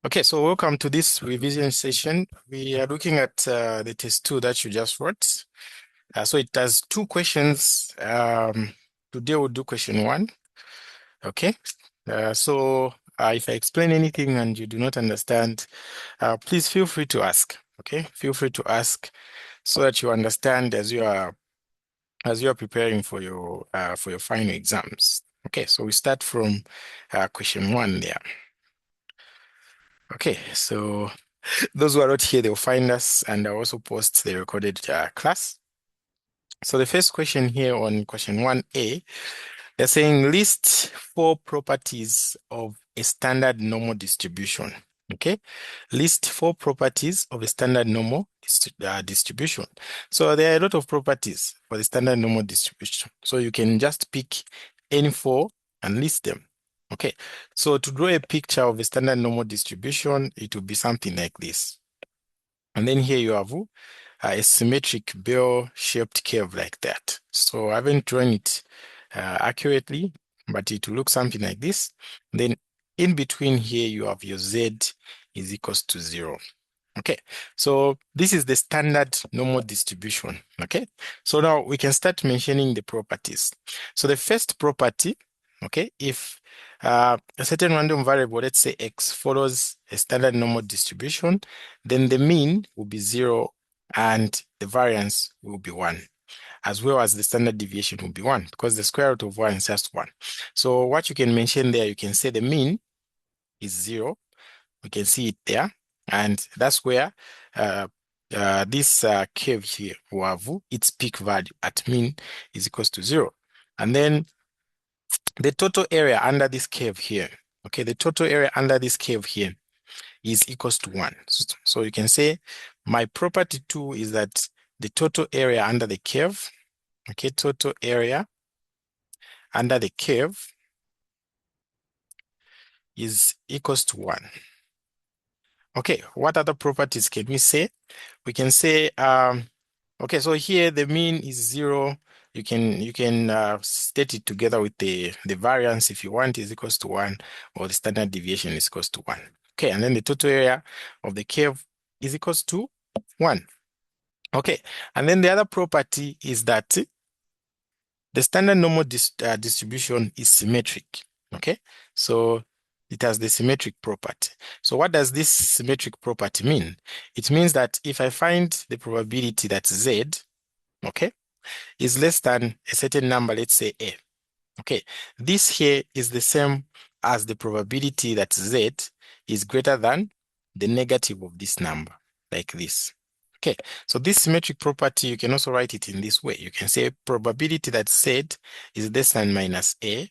Okay, so welcome to this revision session. We are looking at the test 2 that you just wrote. So it has two questions. Today we'll do question 1. Okay, if I explain anything and you do not understand, please feel free to ask. Okay, feel free to ask so that you understand as you are preparing for your final exams. Okay, so we start from question 1 there. Okay, so those who are not here, they'll find us and I'll also post the recorded class. So the first question here on question 1A, they're saying list 4 properties of a standard normal distribution. Okay, list 4 properties of a standard normal distribution. So there are a lot of properties for the standard normal distribution. So you can just pick any 4 and list them. Okay, so to draw a picture of a standard normal distribution, it will be something like this. And then here you have a symmetric bell-shaped curve like that. So I haven't drawn it accurately, but it will look something like this. Then in between here, you have your Z is equals to 0. Okay, so this is the standard normal distribution. Okay, so now we can start mentioning the properties. So the first property, okay, if a certain random variable, let's say x, follows a standard normal distribution, then the mean will be 0 and the variance will be 1, as well as the standard deviation will be 1, because the square root of 1 is just 1. So what you can mention there, you can say the mean is 0. We can see it there. And that's where this curve here will have its peak value at mean is equals to 0. And then the total area under this curve here, okay, the total area under this curve here is equals to 1. So you can say my property 2 is that the total area under the curve, okay, total area under the curve is equals to 1. Okay, what other properties can we say? We can say, okay, so here the mean is 0. You can state it together with the variance if you want is equals to 1, or the standard deviation is equals to 1. Okay, and then the total area of the curve is equals to 1. Okay, and then the other property is that the standard normal distribution is symmetric. Okay, so it has the symmetric property. So what does this symmetric property mean? It means that if I find the probability that Z, okay, is less than a certain number, let's say A, okay, this here is the same as the probability that Z is greater than the negative of this number, like this. Okay, so this symmetric property, you can also write it in this way. You can say probability that Z is less than minus A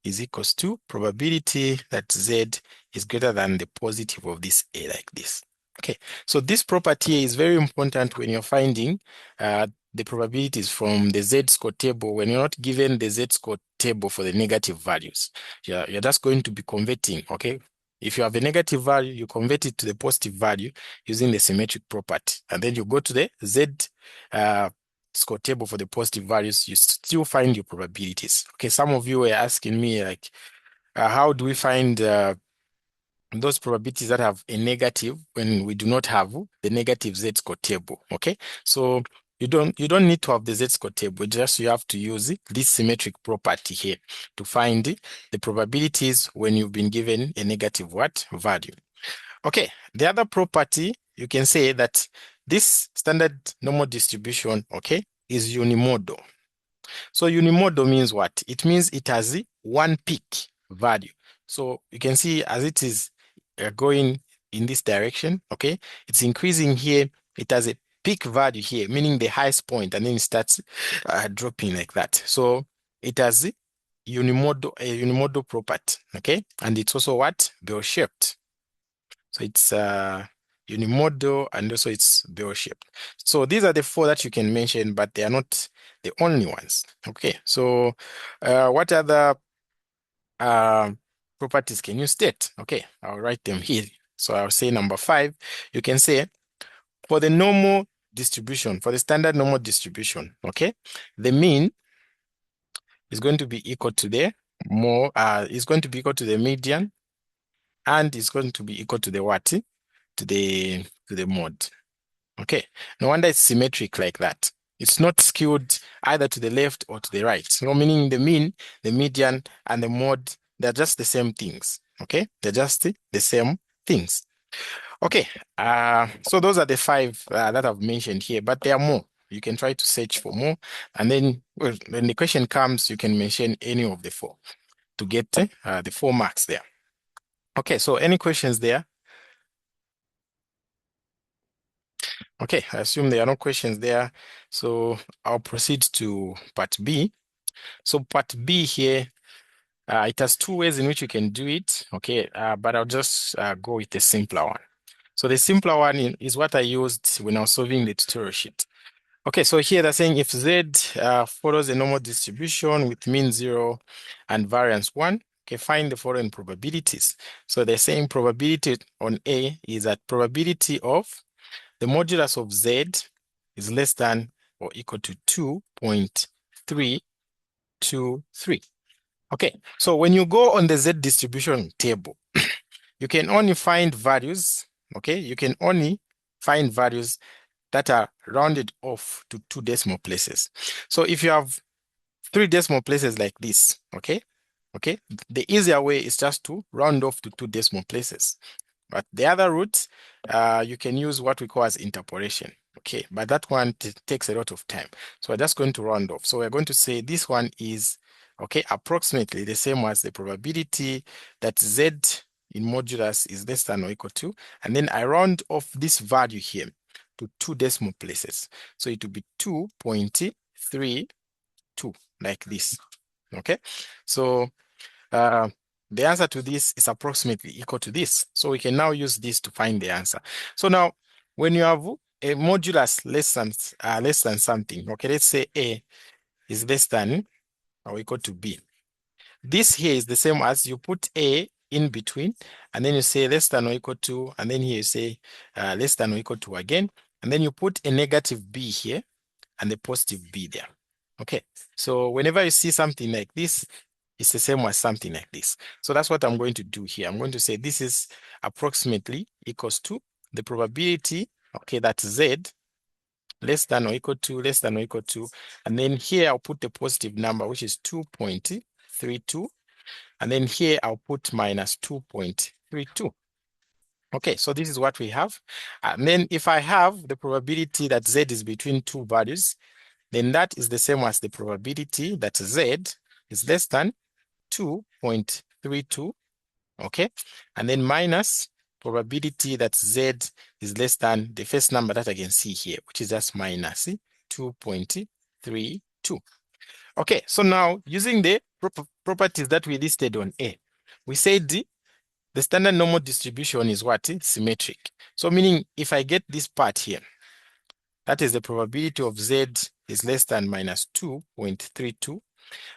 is equals to probability that Z is greater than the positive of this A, like this. Okay, so this property is very important when you're finding the probabilities from the Z-score table when you're not given the Z-score table for the negative values. You're just going to be converting, okay? If you have a negative value, you convert it to the positive value using the symmetric property. And then you go to the Z score table for the positive values, you still find your probabilities. Okay, some of you were asking me, like, how do we find those probabilities that have a negative when we do not have the negative Z-score table? Okay, so you don't need to have the Z-score table. Just you have to use this symmetric property here to find the probabilities when you've been given a negative what value. Okay, the other property, you can say that this standard normal distribution, okay, is unimodal. So unimodal means what? It means it has one peak value. So you can see as it is going in this direction, okay, it's increasing here. It has a peak value here, meaning the highest point, and then it starts dropping like that. So it has a unimodal property, okay, and it's also what? Bell-shaped. So it's unimodal and also it's bell-shaped. So these are the 4 that you can mention, but they are not the only ones. Okay, so what other properties can you state? Okay, I'll write them here. So I'll say number 5, you can say for the normal distribution, for the standard normal distribution, okay, the mean is going to be equal to the is going to be equal to the median, and it's going to be equal to the what? To the mod. Okay, no wonder it's symmetric like that. It's not skewed either to the left or to the right. So meaning the mean, the median, and the mode, they're just the same things. Okay, they're just the same things. Okay, so those are the five that I've mentioned here, but there are more. You can try to search for more, and then when the question comes, you can mention any of the four to get the 4 marks there. Okay, so any questions there? Okay, I assume there are no questions there. So I'll proceed to part B. So part B here, it has 2 ways in which you can do it. Okay, but I'll just go with the simpler one. So the simpler one is what I used when I was solving the tutorial sheet. Okay, so here they're saying if Z follows a normal distribution with mean 0 and variance 1, okay, find the following probabilities. So they're saying probability on A is that probability of the modulus of Z is less than or equal to 2.323. Okay, so when you go on the Z distribution table, you can only find values, okay? You can only find values that are rounded off to 2 decimal places. So if you have 3 decimal places like this, okay? Okay, the easier way is just to round off to 2 decimal places. But the other route, you can use what we call as interpolation. Okay, but that one takes a lot of time. So we're just going to round off. So we're going to say this one is, okay, approximately the same as the probability that Z in modulus is less than or equal to, and then I round off this value here to 2 decimal places. So it will be 2.32 like this. Okay, so the answer to this is approximately equal to this. So we can now use this to find the answer. So now, when you have a modulus less than something, okay, let's say A is less than or equal to B. This here is the same as you put A in between, and then you say less than or equal to, and then here you say less than or equal to again, and then you put a negative B here and a positive B there. Okay, so whenever you see something like this, it's the same as something like this. So that's what I'm going to do here. I'm going to say this is approximately equals to the probability, okay, that Z less than or equal to, less than or equal to, and then here I'll put the positive number, which is 2.32, and then here I'll put minus 2.32. Okay, so this is what we have. And then if I have the probability that Z is between 2 values, then that is the same as the probability that Z is less than 2.32, okay? And then minus probability that Z is less than the first number that I can see here, which is just minus 2.32. Okay, so now using the properties that we listed on A, we said the standard normal distribution is what? Symmetric. So meaning if I get this part here, that is the probability of Z is less than minus 2.32.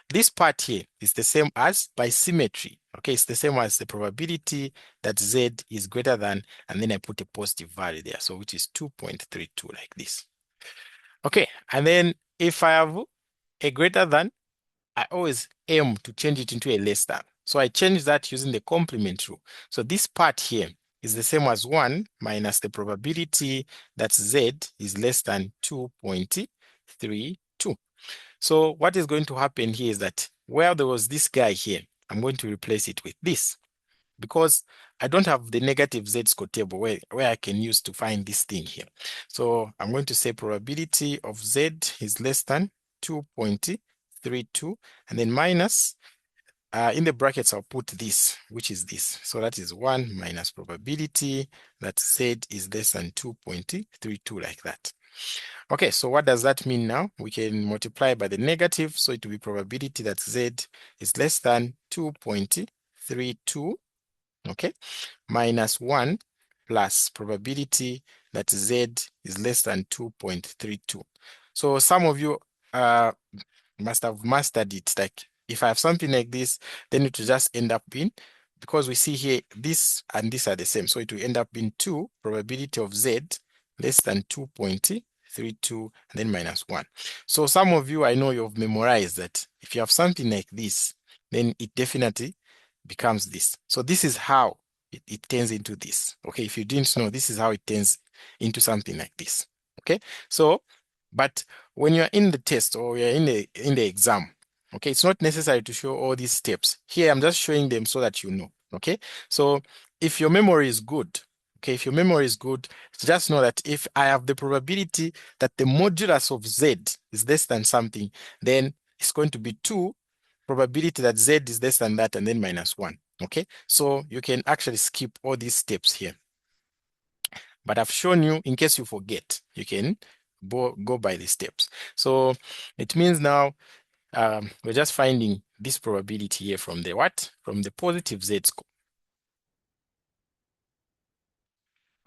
This part here is the same as by symmetry. Okay, it's the same as the probability that Z is greater than, and then I put a positive value there, so which is 2.32 like this. Okay, and then if I have a greater than, I always aim to change it into a less than. So I change that using the complement rule. So this part here is the same as 1 minus the probability that Z is less than 2.32. So what is going to happen here is that where there was this guy here, I'm going to replace it with this because I don't have the negative Z-score table where I can use to find this thing here. So I'm going to say probability of Z is less than 2.32 and then minus, in the brackets, I'll put this, which is this. So that is 1 minus probability that Z is less than 2.32 like that. Okay, so what does that mean now? We can multiply by the negative, so it will be probability that Z is less than 2.32, okay, minus 1 plus probability that Z is less than 2.32. So some of you must have mastered it. Like if I have something like this, then it will just end up in, because we see here this and this are the same, so it will end up in 2 probability of Z less than 2.32 and then minus 1. So some of you, I know you've memorized that if you have something like this, then it definitely becomes this. So this is how it turns into this. Okay, if you didn't know, this is how it turns into something like this. Okay, so but when you're in the test or you're in the exam, okay, it's not necessary to show all these steps. Here, I'm just showing them so that you know. Okay, so if your memory is good, okay, if your memory is good, just know that if I have the probability that the modulus of z is less than something, then it's going to be 2, probability that z is less than that, and then minus 1. Okay, so you can actually skip all these steps here. But I've shown you, in case you forget, you can go by the steps. So it means now we're just finding this probability here from the what? From the positive z score.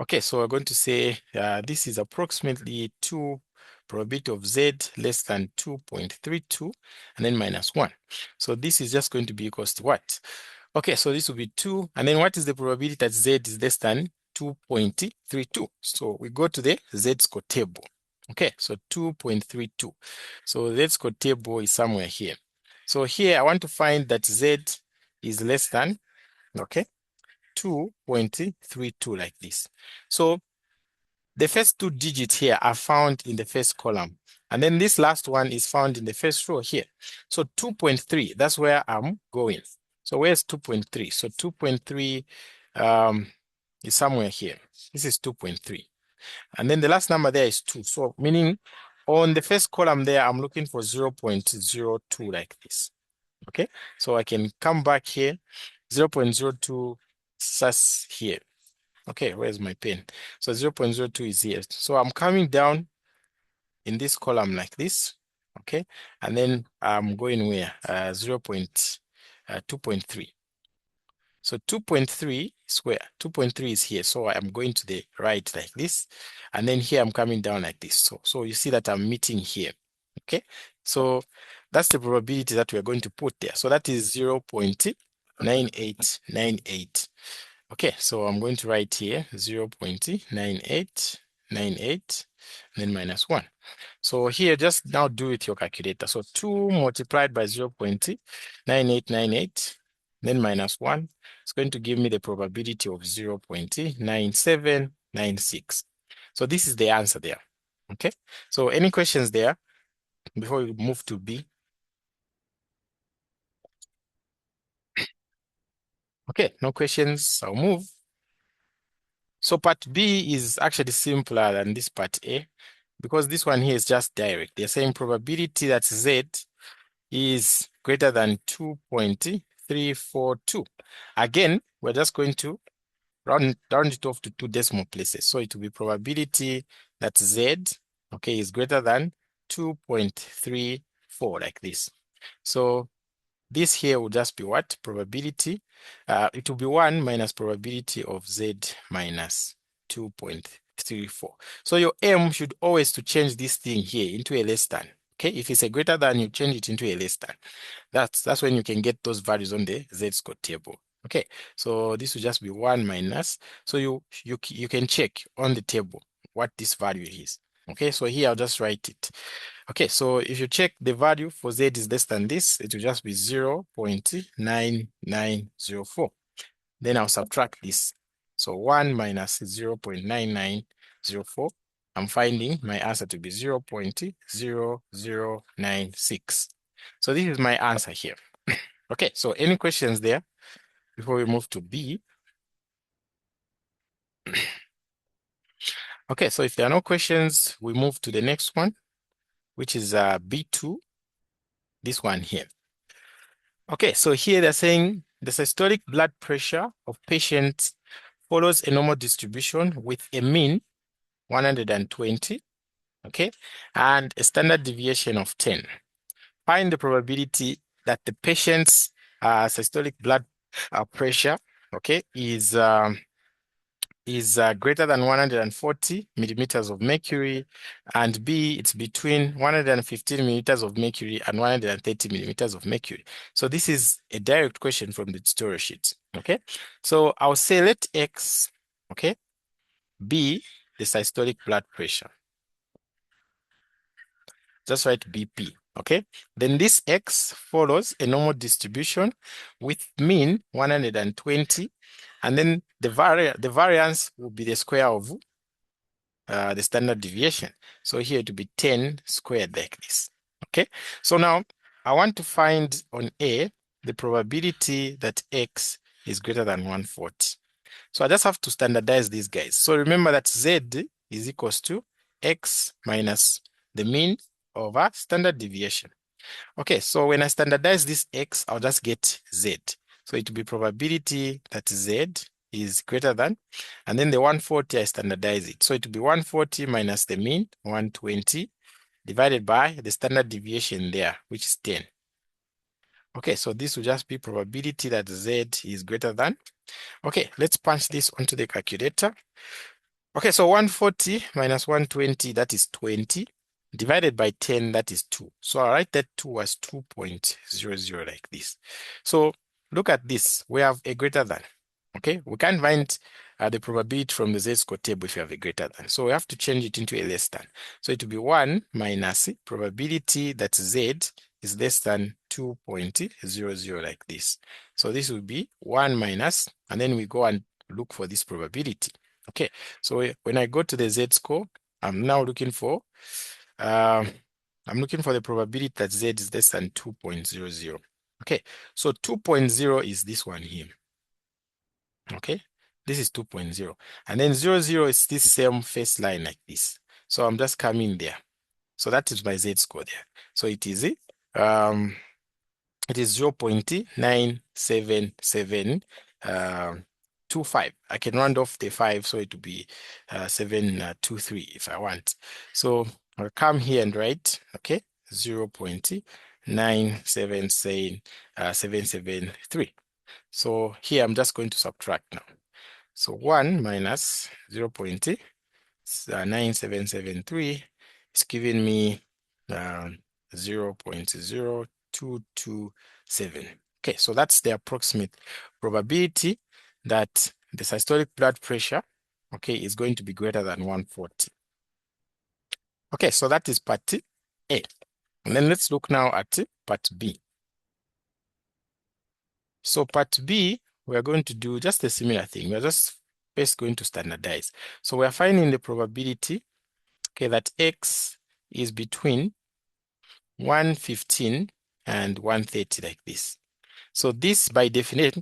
Okay, so we're going to say this is approximately 2 probability of z less than 2.32 and then minus 1. So this is just going to be equals to what? Okay, so this will be 2. And then what is the probability that z is less than 2.32? So we go to the z score table. Okay, so 2.32. So z score table is somewhere here. So here I want to find that z is less than, okay, 2.32 like this. So the first 2 digits here are found in the first column. And then this last one is found in the first row here. So 2.3, that's where I'm going. So where's 2.3? So 2.3 is somewhere here. This is 2.3. And then the last number there is 2. So meaning on the first column there, I'm looking for 0.02 like this. Okay, so I can come back here, 0.02 starts here. Okay, where's my pen? So 0.02 is here. So I'm coming down in this column like this. Okay, and then I'm going where? 2.3. So 2.3 is where? 2.3 is here. So I'm going to the right like this. And then here I'm coming down like this. So you see that I'm meeting here. Okay, so that's the probability that we're going to put there. So that is 0.9898. Okay, so I'm going to write here 0.9898 and then minus 1. So here, just now do with your calculator. So 2 multiplied by 0.9898, then minus 1. It's going to give me the probability of 0.9796. So this is the answer there. Okay, so any questions there before we move to B? Okay, no questions. I'll move. So part B is actually simpler than this part A because this one here is just direct. They're saying probability that Z is greater than 2.342. Again, we're just going to round it off to 2 decimal places. So it will be probability that Z, okay, is greater than 2.34 like this. So this here will just be what? Probability. It will be 1 minus probability of Z minus 2.34. So your aim should always to change this thing here into a less than. Okay, if it's a greater than, you change it into a less than. That's when you can get those values on the Z score table. Okay, so this will just be 1 minus. So you can check on the table what this value is. Okay, so here I'll just write it. Okay, so if you check the value for Z is less than this, it will just be 0.9904. Then I'll subtract this. So 1 minus 0.9904. I'm finding my answer to be 0.0096. So this is my answer here. Okay, so any questions there before we move to B? Okay, so if there are no questions, we move to the next one, which is B2, this one here. Okay, so here they're saying the systolic blood pressure of patients follows a normal distribution with a mean 120, okay, and a standard deviation of 10. Find the probability that the patient's systolic blood pressure, okay, is greater than 140 millimeters of mercury, and B, it's between 115 millimeters of mercury and 130 millimeters of mercury. So this is a direct question from the tutorial sheet, okay? So I'll say let X, okay, be the systolic blood pressure. Just write BP. Okay, then this x follows a normal distribution with mean 120, and then the variance will be the square of the standard deviation. So here to be 10 squared like this. Okay, so now I want to find on A the probability that x is greater than 140. So I just have to standardize these guys. So remember that z is equals to x minus the mean over standard deviation. Okay, so when I standardize this x, I'll just get z. So it will be probability that z is greater than, and then the 140, I standardize it. So it will be 140 minus the mean, 120, divided by the standard deviation there, which is 10. Okay, so this will just be probability that z is greater than. Okay, let's punch this onto the calculator. Okay, so 140 minus 120, that is 20, divided by 10, that is 2. So I'll write that 2 as 2.00 like this. So look at this. We have a greater than. Okay, we can't find the probability from the z-score table if you have a greater than. So we have to change it into a less than. So it will be 1 minus probability that z is less than 2.00 like this. So this will be 1 minus, and then we go and look for this probability. Okay, so when I go to the z-score, I'm now looking for the probability that z is less than 2.00. Okay, so 2.0 is this one here. Okay, this is 2.0, and then 00 is this same first line like this. So I'm just coming there. So that is my z-score there. So it is 0.97725. I can round off the 5, so it will be 723 if I want. So I'll come here and write, okay, 0.97773. So here I'm just going to subtract now. So 1 minus 0.9773 is giving me 0.0227. Okay, so that's the approximate probability that the systolic blood pressure, okay, is going to be greater than 140. Okay, so that is part A. And then let's look now at part B. So part B, we are going to do just a similar thing. We're just first going to standardize. So we are finding the probability, okay, that x is between 115 and 130 like this. So this by definition,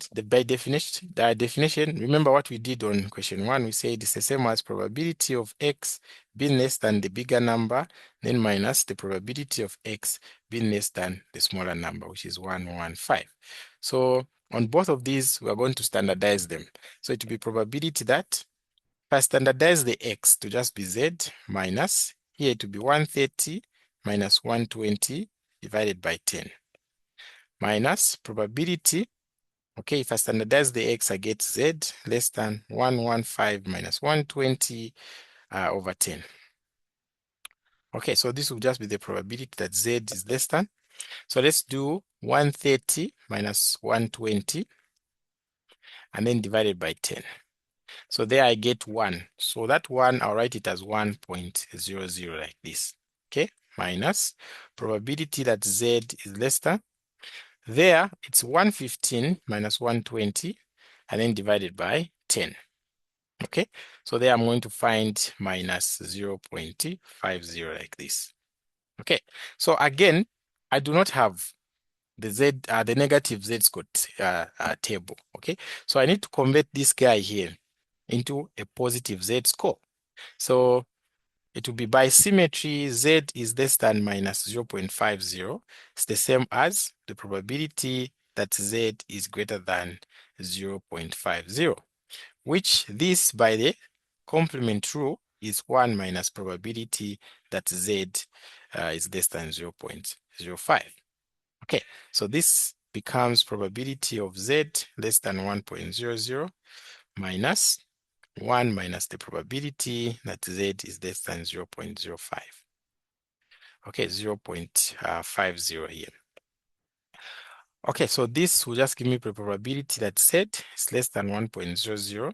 remember what we did on question 1, we said it's the same as probability of x being less than the bigger number, then minus the probability of x being less than the smaller number, which is 115. So on both of these, we are going to standardize them. So it will be probability that, if I standardize the x to just be z minus, here it will be 130 minus 120 divided by 10. Minus probability, okay, if I standardize the x, I get z less than 115 minus 120 over 10. Okay, so this will just be the probability that z is less than. So let's do 130 minus 120 and then divided by 10. So there I get 1. So that 1, I'll write it as 1.00 like this. Okay, minus probability that z is less than. There, it's 115 minus 120 and then divided by 10. Okay, so there I'm going to find minus 0.50 like this. Okay, so again, I do not have the negative z-score table. Okay, so I need to convert this guy here into a positive z-score. So it will be by symmetry, z is less than minus 0.50. It's the same as the probability that z is greater than 0.50, which this by the complement rule is 1 minus probability that z is less than 0.05. Okay, so this becomes probability of z less than 1.00 minus 1 minus the probability that z is less than 0.05. Okay, 0.50 here. Okay, so this will just give me the probability that z is less than 1.00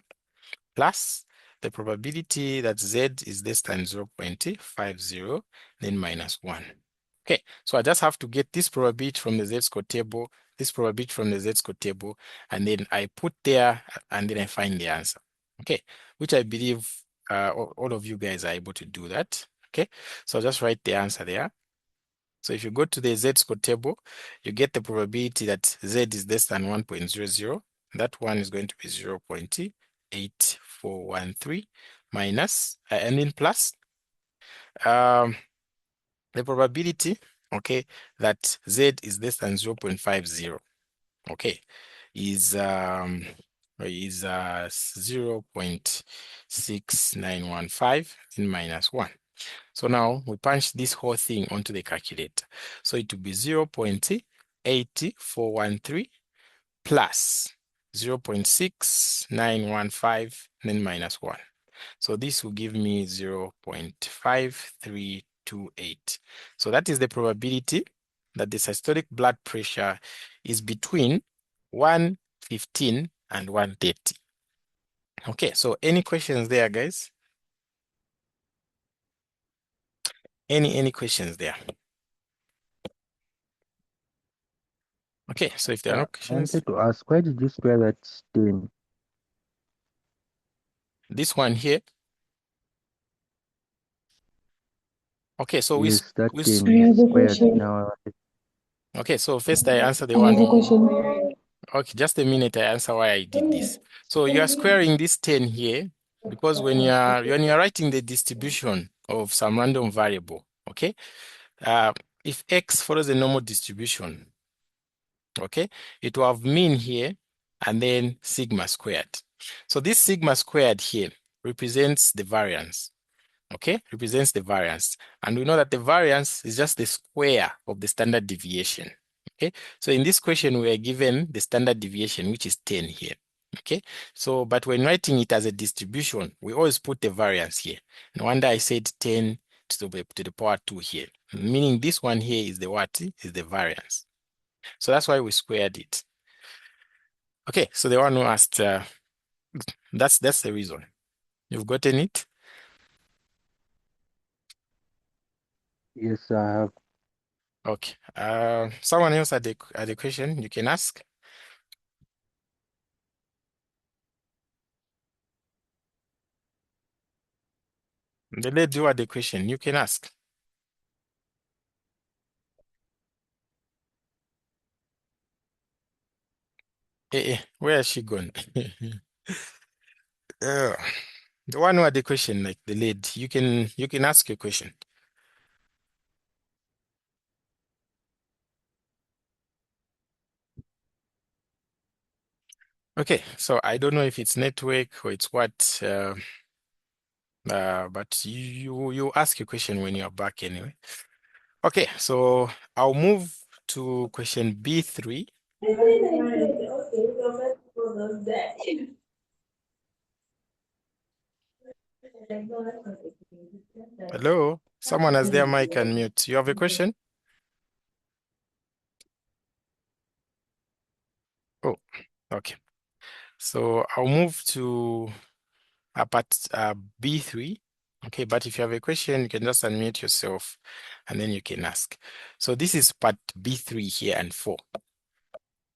plus the probability that z is less than 0.50, then minus 1. Okay, so I just have to get this probability from the z-score table, this probability from the z-score table, and then I put there, and then I find the answer. Okay, which I believe all of you guys are able to do that. Okay, so I'll just write the answer there. So if you go to the z-score table, you get the probability that z is less than 1.00. That one is going to be 0.8413 minus, and then plus the probability, okay, that z is less than 0.50, okay, is 0.6915 in minus 1. So now we punch this whole thing onto the calculator. So it will be 0.8413 plus 0.6915, then minus 1. So this will give me 0.5328. So that is the probability that the systolic blood pressure is between 115 and 130. Okay, so any questions there, guys? Any questions there? Okay, so if there are no I questions, wanted to ask, why did you square that 10? this one here. Okay, so Yes, that we 10 I is have a squared question. now. okay, so first I answer the I have a one. question. Okay, just a minute, I answer why I did this. So you are squaring this 10 here because when you're writing the distribution of some random variable, okay, if x follows a normal distribution, okay, it will have mean here and then sigma squared. So this sigma squared here represents the variance. Okay, represents the variance. And we know that the variance is just the square of the standard deviation. Okay, so in this question, we are given the standard deviation, which is 10 here. Okay, so but when writing it as a distribution, we always put the variance here. No wonder I said 10 to the power 2 here, meaning this one here is the what? Is the variance. So that's why we squared it. Okay, so the one who asked, that's the reason. You've gotten it? Yes, I have. Okay. Someone else had a question you can ask. The lady who had a question, you can ask. Where has she gone? Uh, the one who had a question, like the lady, you can ask your question. Okay, so I don't know if it's network or it's what, but you ask your question when you're back anyway. Okay, so I'll move to question B3. Hello, someone has their mic and mute. You have a question? Oh, okay. So I'll move to part B3. Okay, but if you have a question, you can just unmute yourself and then you can ask. So this is part B3 here and 4.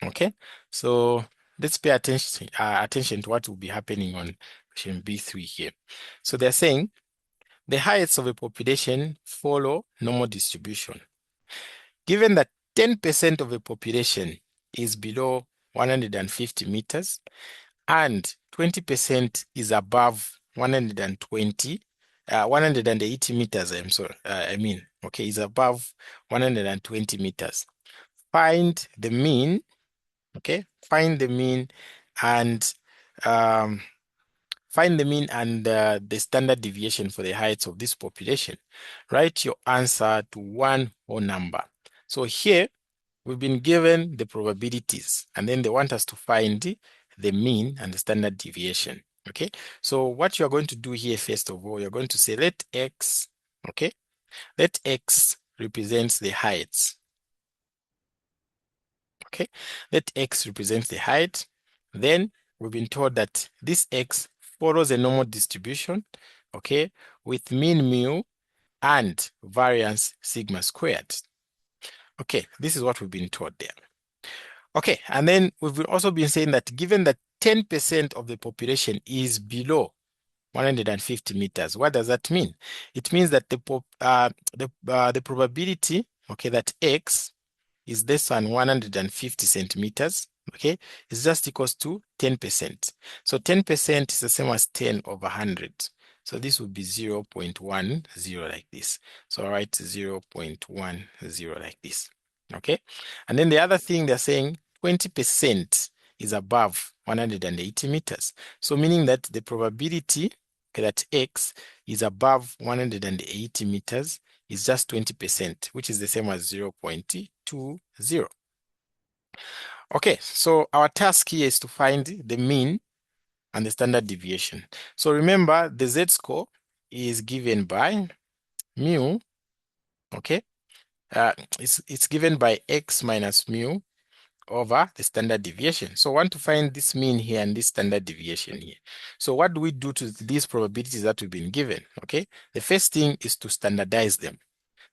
Okay, so let's pay attention to what will be happening on question B3 here. So they're saying the heights of a population follow normal distribution. Given that 10% of the population is below 150 meters and 20% is above 180 meters, okay, is above 120 meters. Find the mean, okay, find the mean and the standard deviation for the heights of this population. Write your answer to one whole number. So here, we've been given the probabilities, and then they want us to find the mean and the standard deviation. Okay, so what you're going to do here, first of all, you're going to say let x, okay, let x represents the heights. Okay, let x represents the height. Then we've been told that this x follows a normal distribution, okay, with mean mu and variance sigma squared. Okay, this is what we've been taught there. Okay, and then we've also been saying that given that 10% of the population is below 150 meters, what does that mean? It means that the probability, okay, that x is less than 150 centimeters, okay, is just equals to 10%. So 10% is the same as 10 over 100. So this would be 0.10 like this. So I write 0.10 like this, okay? And then the other thing they're saying 20% is above 180 meters. So meaning that the probability that x is above 180 meters is just 20%, which is the same as 0.20. Okay, so our task here is to find the mean and the standard deviation. So remember, the z-score is given by mu, okay? It's given by x minus mu over the standard deviation. So I want to find this mean here and this standard deviation here. So what do we do to these probabilities that we've been given, okay? The first thing is to standardize them.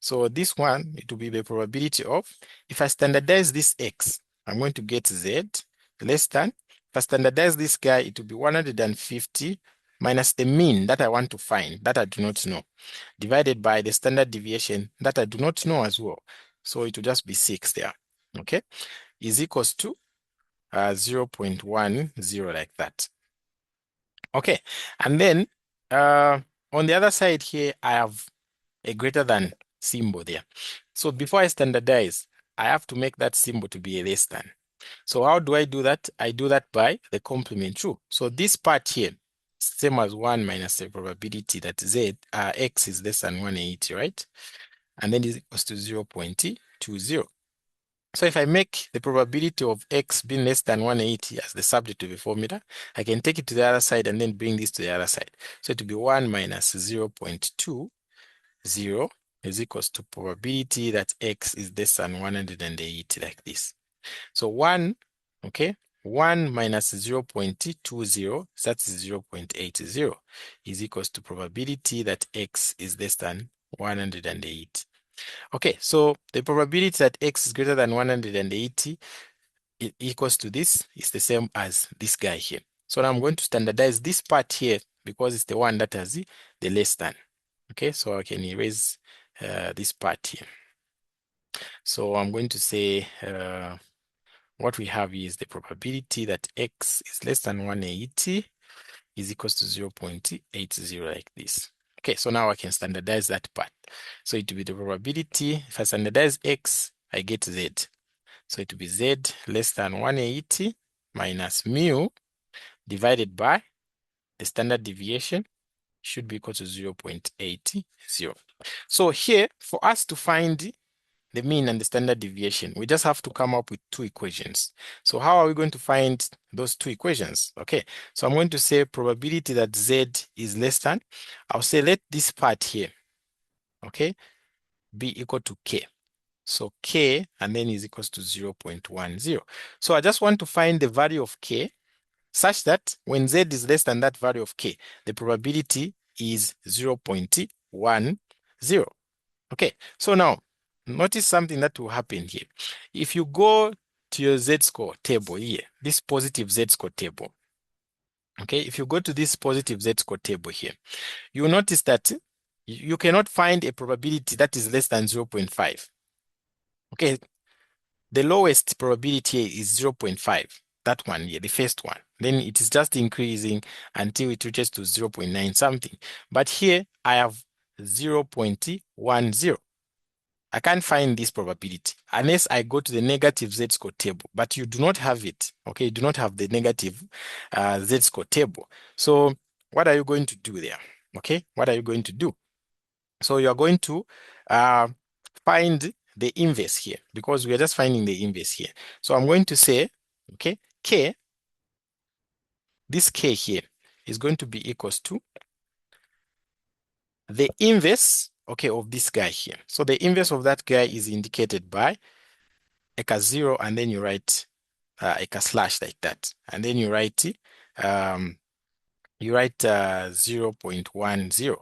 So this one, it will be the probability of, if I standardize this x, I'm going to get z less than, if I standardize this guy, it will be 150 minus the mean that I want to find, that I do not know, divided by the standard deviation that I do not know as well. So it will just be 6 there, okay, is equals to 0.10 like that. Okay, and then on the other side here, I have a greater than symbol there. So before I standardize, I have to make that symbol to be a less than. So how do I do that? I do that by the complement rule. So this part here, same as 1 minus the probability that x is less than 180, right? And then is equals to 0.20. So if I make the probability of x being less than 180 as the subject of the formula, I can take it to the other side and then bring this to the other side. So it will be 1 minus 0.20 is equals to probability that x is less than 180 like this. So 1, okay, 1 minus 0.20, that's 0.80, is equals to probability that x is less than 180. Okay, so the probability that x is greater than 180 equals to this is the same as this guy here. So now I'm going to standardize this part here because it's the one that has the less than. Okay, so I can erase this part here. So I'm going to say what we have is the probability that x is less than 180 is equals to 0.80 like this. Okay, so now I can standardize that part. So it will be the probability, if I standardize x, I get z. So it will be z less than 180 minus mu divided by the standard deviation should be equal to 0.80. So here, for us to find the mean and the standard deviation, we just have to come up with two equations. So how are we going to find those two equations? Okay, so I'm going to say probability that z is less than, I'll say let this part here, okay, be equal to k. So k and then is equals to 0.10. So I just want to find the value of k such that when z is less than that value of k, the probability is 0.10. Okay, so now notice something that will happen here. If you go to your z-score table here, this positive z-score table, okay, if you go to this positive z-score table here, you will notice that you cannot find a probability that is less than 0.5. Okay, the lowest probability here is 0.5. That one here, the first one. Then it is just increasing until it reaches to 0.9 something. But here I have 0.10. I can't find this probability unless I go to the negative z-score table, but you do not have it, okay? You do not have the negative z-score table. So what are you going to do there, okay? What are you going to do? So you are going to find the inverse here because we are just finding the inverse here. So I'm going to say, okay, k, this k here is going to be equals to the inverse, okay, of this guy here. So the inverse of that guy is indicated by a 0 and then you write a slash like that. And then you write 0.10.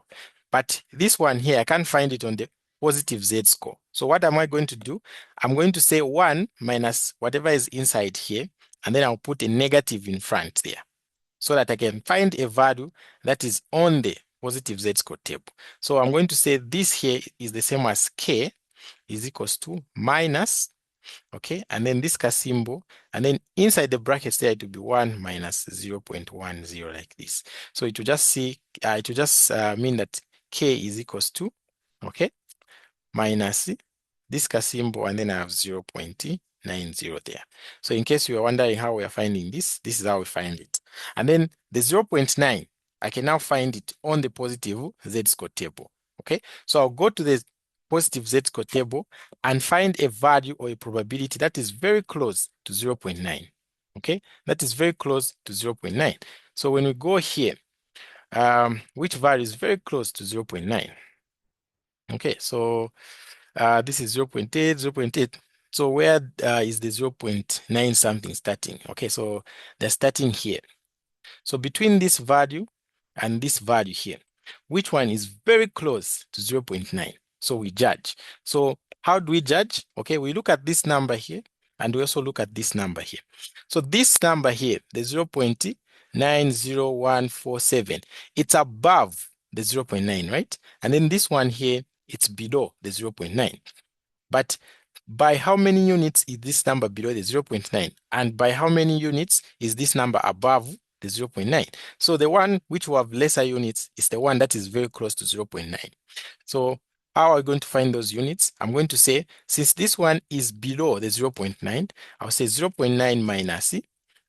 But this one here, I can't find it on the positive z-score. So what am I going to do? I'm going to say 1 minus whatever is inside here, and then I'll put a negative in front there so that I can find a value that is on the positive z-score table. So I'm going to say this here is the same as k is equals to minus, okay, and then this symbol, and then inside the brackets there it will be 1 minus 0.10 like this. So it will just mean that k is equals to, okay, minus this symbol, and then I have 0.90 there. So in case you are wondering how we are finding this, this is how we find it. And then the 0.9, I can now find it on the positive z-score table. Okay, so I'll go to the positive z-score table and find a value or a probability that is very close to 0.9. Okay, that is very close to 0.9. So when we go here, which value is very close to 0.9? Okay, so this is 0.8, 0.8. So where is the 0.9 something starting? Okay, so they're starting here. So between this value and this value here, which one is very close to 0.9? So we judge. So how do we judge? Okay, we look at this number here, and we also look at this number here. So this number here, the 0.90147, it's above the 0.9, right? And then this one here, it's below the 0.9. But by how many units is this number below the 0.9? And by how many units is this number above the 0.9? So the one which will have lesser units is the one that is very close to 0.9. So how are we going to find those units? I'm going to say, since this one is below the 0.9, I'll say 0.9 minus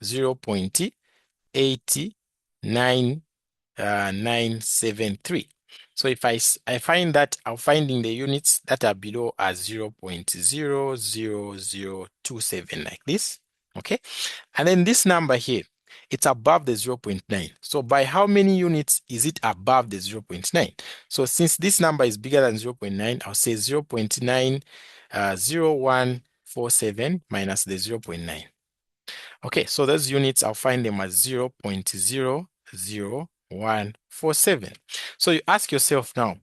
0.89973. So if I find that, I'm finding the units that are below are 0.00027 like this. Okay. And then this number here, it's above the 0.9. So by how many units is it above the 0.9? So since this number is bigger than 0.9, I'll say 0.90147 minus the 0.9. Okay, so those units, I'll find them as 0.00147. So you ask yourself now,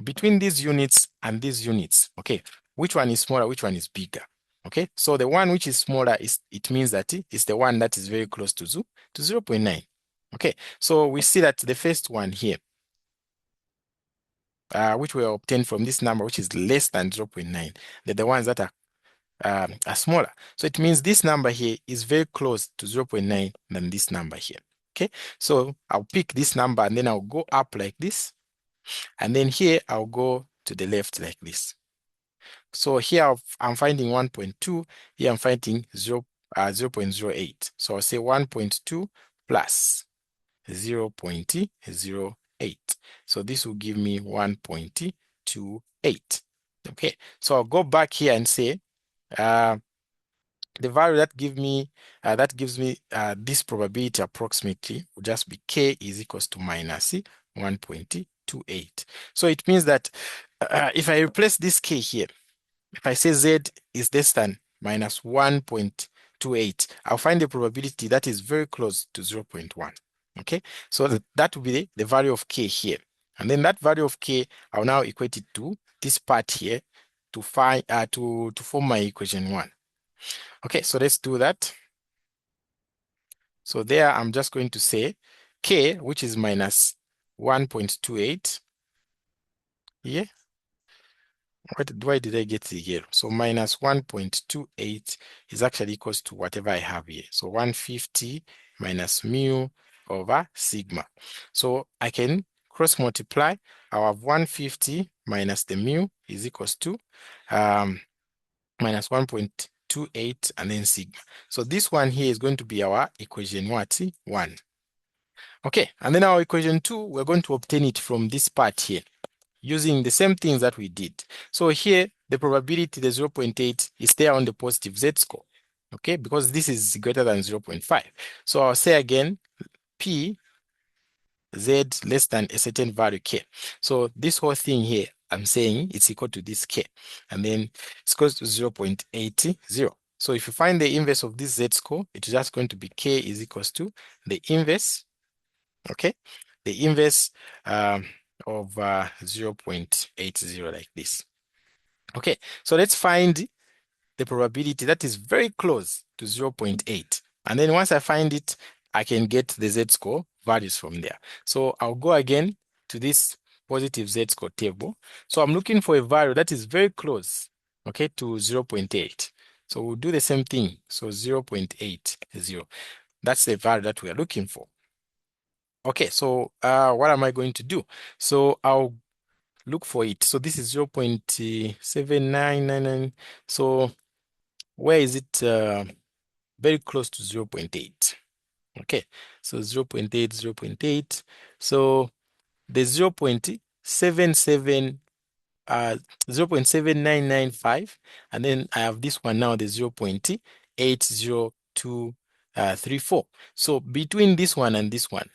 between these units and these units, okay, which one is smaller, which one is bigger? Okay, so the one which is smaller, it means that it's the one that is very close to 0.9. Okay, so we see that the first one here, which we obtained from this number, which is less than 0.9, they're the ones that are smaller. So it means this number here is very close to 0.9 than this number here. Okay, so I'll pick this number and then I'll go up like this. And then here I'll go to the left like this. So here I'm finding 1.2. Here I'm finding 0.08. So I'll say 1.2 plus 0.08. So this will give me 1.28. Okay, so I'll go back here and say, the value that gives me this probability approximately will just be k is equals to minus 1.28. So it means that if I replace this k here, if I say z is less than minus 1.28, I'll find the probability that is very close to 0.1. Okay, so that will be the value of k here. And then that value of k, I'll now equate it to this part here to find to form my equation 1. Okay, so let's do that. So there I'm just going to say k, which is minus 1.28. Yeah. Why did I get the yellow? So minus 1.28 is actually equals to whatever I have here. So 150 minus mu over sigma. So I can cross multiply. I'll have 150 minus the mu is equals to minus 1.28 and then sigma. So this one here is going to be our equation what? 1. Okay, and then our equation 2, we're going to obtain it from this part here using the same things that we did. So here, the probability, the 0.8 is there on the positive z-score, okay, because this is greater than 0.5. So I'll say again, p z less than a certain value k. So this whole thing here, I'm saying it's equal to this k, and then it's equal to 0.80. So if you find the inverse of this z-score, it's just going to be k is equals to the inverse, okay, the inverse of 0.80 like this. Okay, so let's find the probability that is very close to 0.8. And then once I find it, I can get the z-score values from there. So I'll go again to this positive z-score table. So I'm looking for a value that is very close, okay, to 0.8. So we'll do the same thing. So 0.80. That's the value that we are looking for. Okay, so what am I going to do? So I'll look for it. So this is 0.7999. So where is it? Very close to 0.8. Okay, so 0.8, 0.8. So the 0.77, 0.7995, and then I have this one now, the 0.80234. So between this one and this one,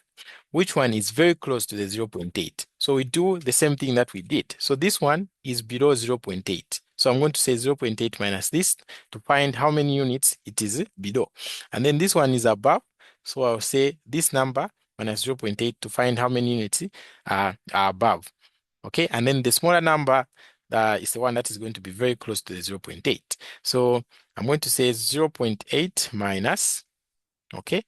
which one is very close to the 0.8? So we do the same thing that we did. So this one is below 0.8. So I'm going to say 0.8 minus this to find how many units it is below. And then this one is above. So I'll say this number minus 0.8 to find how many units are above. Okay, and then the smaller number is the one that is going to be very close to the 0.8. So I'm going to say 0.8 minus, okay,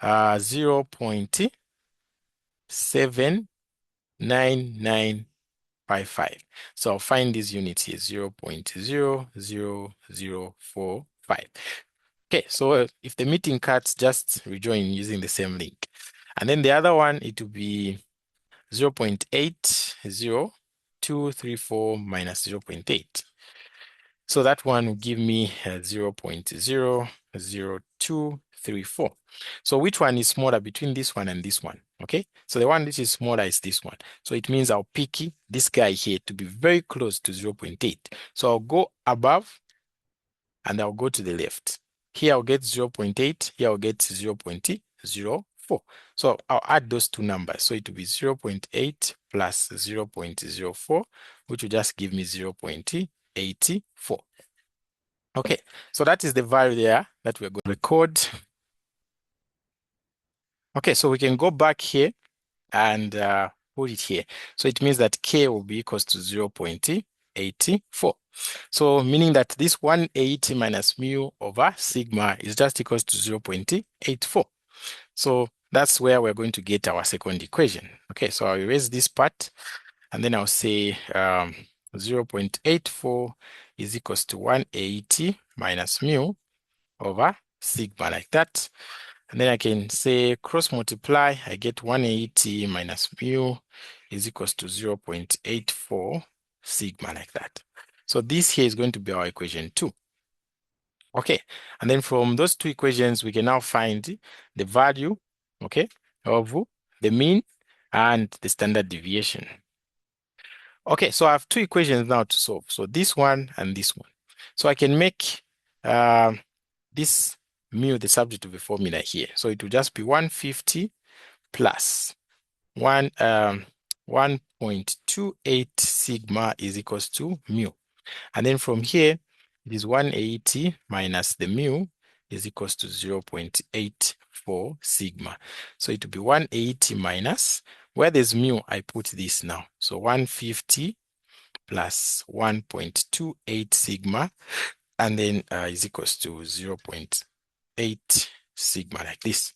0.79955. So I'll find these units here, 0.00045. Okay, so if the meeting cuts, just rejoin using the same link. And then the other one, it will be 0.80234 minus 0.8. So that one will give me 0.00234. So which one is smaller between this one and this one? Okay, so the one which is smaller is this one. So it means I'll pick this guy here to be very close to 0.8. So I'll go above and I'll go to the left. Here I'll get 0.8, here I'll get 0.04. So I'll add those two numbers. So it will be 0.8 plus 0.04, which will just give me 0.84. Okay, so that is the value there that we're going to record. Okay, so we can go back here and put it here. So it means that K will be equals to 0.84. So meaning that this 180 minus mu over sigma is just equals to 0.84. So that's where we're going to get our second equation. Okay, so I'll erase this part and then I'll say 0.84 is equals to 180 minus mu over sigma, like that. And then I can say cross multiply, I get 180 minus mu is equals to 0.84 sigma, like that. So this here is going to be our equation 2. Okay, and then from those two equations, we can now find the value, okay, of the mean and the standard deviation. Okay, so I have two equations now to solve. So this one and this one. So I can make this mu the subject of a formula here. So it will just be 150 plus 1.28 sigma is equals to mu. And then from here, it is 180 minus the mu is equals to 0.84 sigma. So it will be 180 minus, where there's mu, I put this now. So 150 plus 1.28 sigma, and then is equals to 0.8 sigma, like this.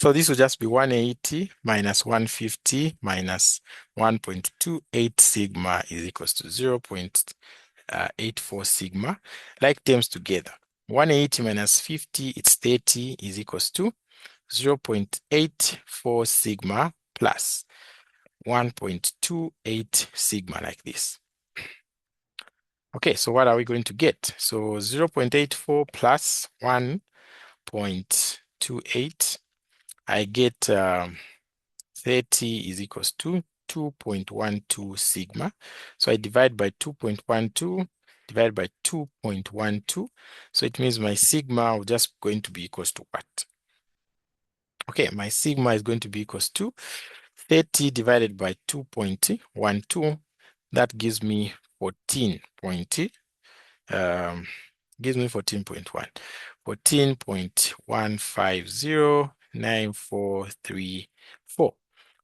So this will just be 180 minus 150 minus 1.28 sigma is equals to 0.84 sigma. Like terms together. 180 minus 50, it's 30, is equals to 0.84 sigma plus 1.28 sigma, like this. Okay, so what are we going to get? So 0.84 plus 1.28, I get 30 is equals to 2.12 sigma. So I divide by 2.12, divide by 2.12. So it means my sigma will just going to be equals to what? Okay, my sigma is going to be equals to 30 divided by 2.12. That gives me 14 gives me 14.1. 14.150943.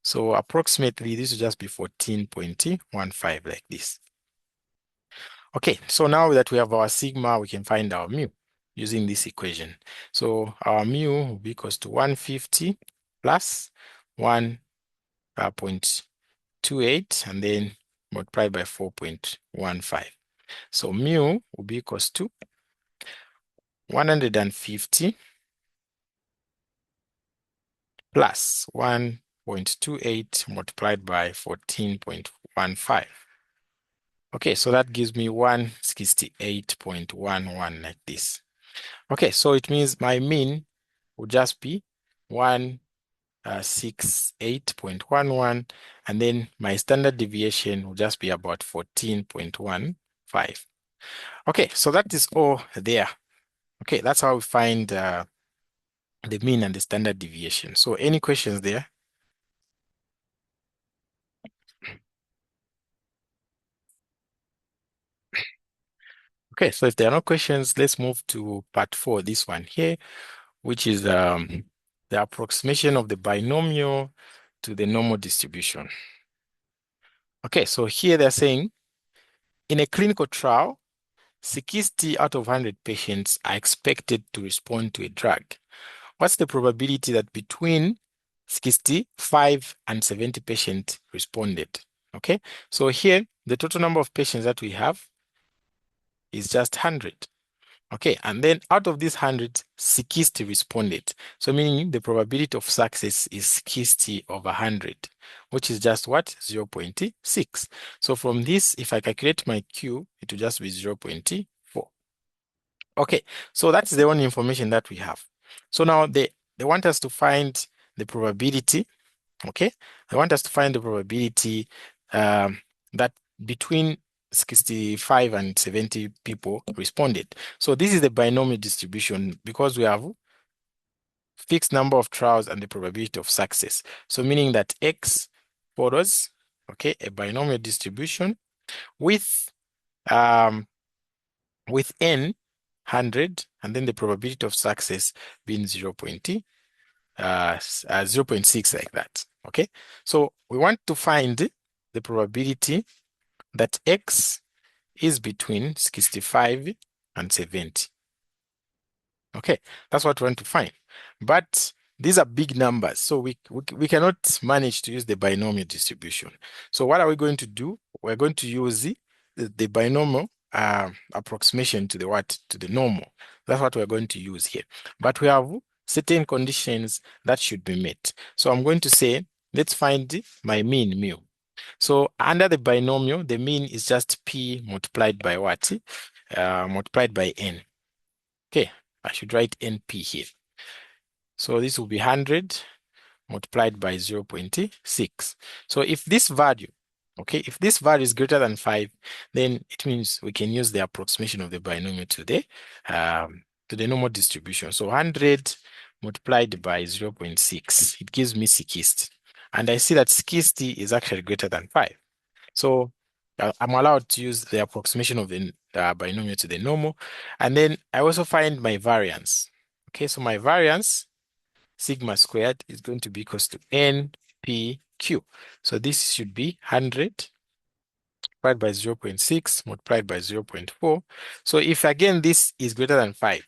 So approximately this will just be 14.15 like this. Okay, so now that we have our sigma, we can find our mu using this equation. So our mu will be equals to 150 plus 1.28 and then multiplied by 4.15. So mu will be equals to 150 plus 1.28 multiplied by 14.15. Okay, so that gives me 168.11 like this. Okay, so it means my mean will just be 168.11, and then my standard deviation will just be about 14.15. Okay, so that is all there. Okay, that's how we find the mean and the standard deviation. So any questions there? Okay, so if there are no questions, let's move to part 4, this one here, which is the approximation of the binomial to the normal distribution. Okay, so here they're saying in a clinical trial, 60 out of 100 patients are expected to respond to a drug. What's the probability that between 65 and 70 patients responded? Okay, so here the total number of patients that we have is just 100. Okay, and then out of these 100, 60 responded. So meaning the probability of success is 60 over 100, which is just what? 0.6. So from this, if I calculate my Q, it will just be 0.4. Okay, so that's the only information that we have. So now they want us to find the probability. Okay, they want us to find the probability that between 65 and 70 people responded. So this is the binomial distribution because we have fixed number of trials and the probability of success. So meaning that X follows, okay, a binomial distribution with n 100 and then the probability of success being 0.6 like that. Okay, so we want to find the probability that X is between 65 and 70. Okay, that's what we want to find. But these are big numbers, so we cannot manage to use the binomial distribution. So what are we going to do? We're going to use the binomial approximation to the what? To the normal. That's what we're going to use here. But we have certain conditions that should be met. So I'm going to say, let's find my mean mu. So under the binomial, the mean is just P multiplied by what? Multiplied by N. Okay, I should write NP here. So this will be 100 multiplied by 0.6. So if this value, okay, if this value is greater than 5, then it means we can use the approximation of the binomial to the normal distribution. So 100 multiplied by 0.6, it gives me 60. And I see that 60 is actually greater than 5. So I'm allowed to use the approximation of the binomial to the normal. And then I also find my variance. Okay, so my variance, sigma squared, is going to be equals to NPQ. So this should be 100 multiplied by 0.6 multiplied by 0.4. So if again this is greater than 5,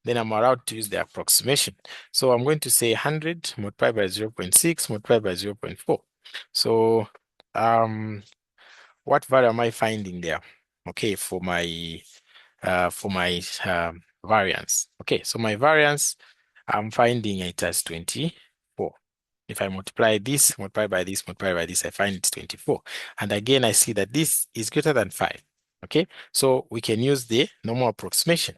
then I'm allowed to use the approximation. So I'm going to say 100 multiplied by 0.6 multiplied by 0.4. So what value am I finding there? Okay, for my variance. Okay, so my variance, I'm finding it as 24. If I multiply this, multiply by this, multiply by this, I find it's 24. And again, I see that this is greater than 5. Okay, so we can use the normal approximation.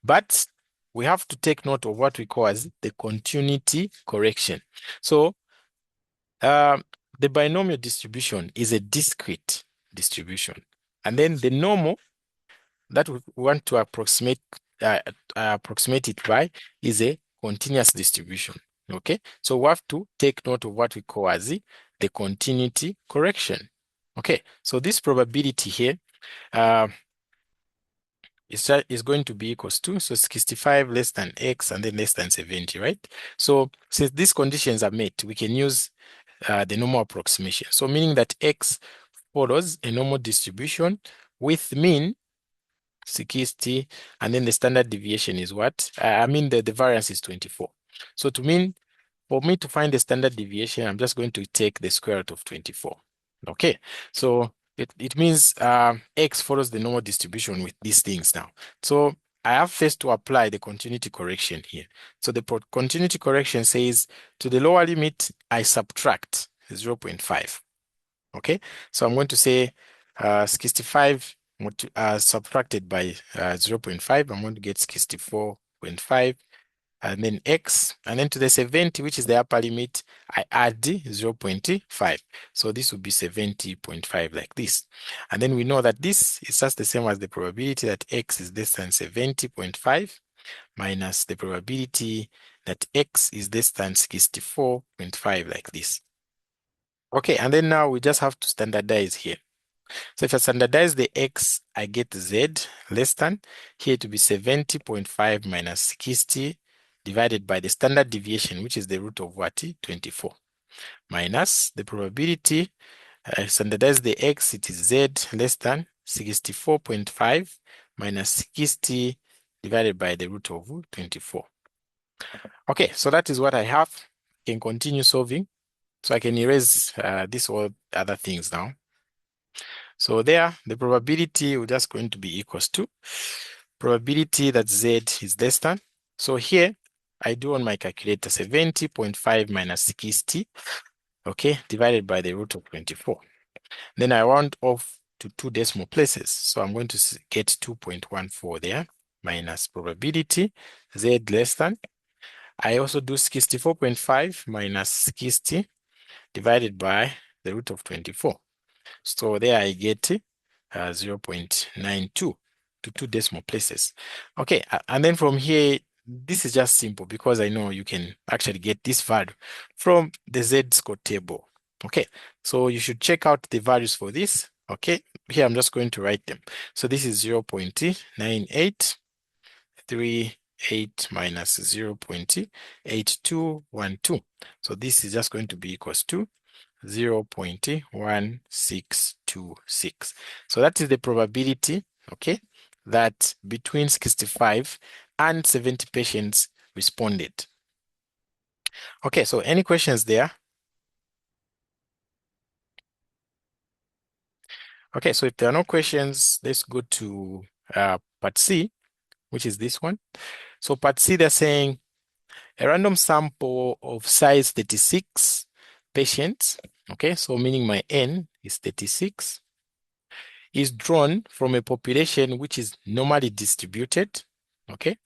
But we have to take note of what we call as the continuity correction. So the binomial distribution is a discrete distribution. And then the normal that we want to approximate it by is a continuous distribution. Okay, so we have to take note of what we call as the continuity correction. Okay, so this probability here is going to be equals to, so 65 less than X and then less than 70, right? So since these conditions are met, we can use the normal approximation. So meaning that X follows a normal distribution with mean 60, and then the standard deviation is what? I mean the variance is 24. So for me to find the standard deviation, I'm just going to take the square root of 24. Okay, so it means x follows the normal distribution with these things now. So I have first to apply the continuity correction here. So the continuity correction says to the lower limit, I subtract 0.5. Okay, so I'm going to say 65 subtracted by 0.5, I'm going to get 64.5, and then x, and then to the 70, which is the upper limit, I add 0.5. So this would be 70.5 like this. And then we know that this is just the same as the probability that x is less than 70.5 minus the probability that x is less than 64.5 like this. Okay, and then now we just have to standardize here. So if I standardize the x, I get z less than, here to be 70.5 minus 60 divided by the standard deviation, which is the root of what? 24. Minus the probability, I standardize the x, it is z less than 64.5 minus 60 divided by the root of 24. Okay, so that is what I have. I can continue solving. So I can erase this all other things now. So there, the probability will just going to be equals to probability that z is less than. So here, I do on my calculator 70.5 minus 60, okay, divided by the root of 24. Then I round off to 2 decimal places. So I'm going to get 2.14 there, minus probability z less than. I also do 64.5 minus 60 divided by the root of 24. So there I get 0.92 to 2 decimal places. Okay, and then from here, this is just simple because I know you can actually get this value from the z-score table. Okay, so you should check out the values for this. Okay, here I'm just going to write them. So this is 0.9838 minus 0.8212. So this is just going to be equals to 0.1626. So that is the probability, okay, that between 65 and 70 patients responded. Okay, so any questions there? Okay, so if there are no questions, let's go to part C, which is this one. So part C, they're saying a random sample of size 36 patients, okay, so meaning my N is 36, is drawn from a population which is normally distributed, okay?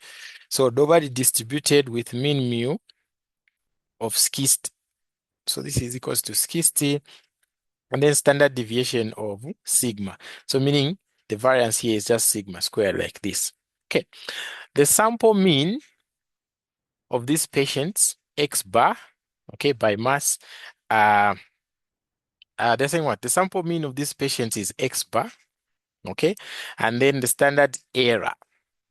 So normally distributed with mean mu of 60. So this is equals to 60, and then standard deviation of sigma. So meaning the variance here is just sigma squared like this. Okay, the sample mean of these patients, X bar, okay, by mass, they're saying what? The sample mean of these patients is X bar, okay? And then the standard error,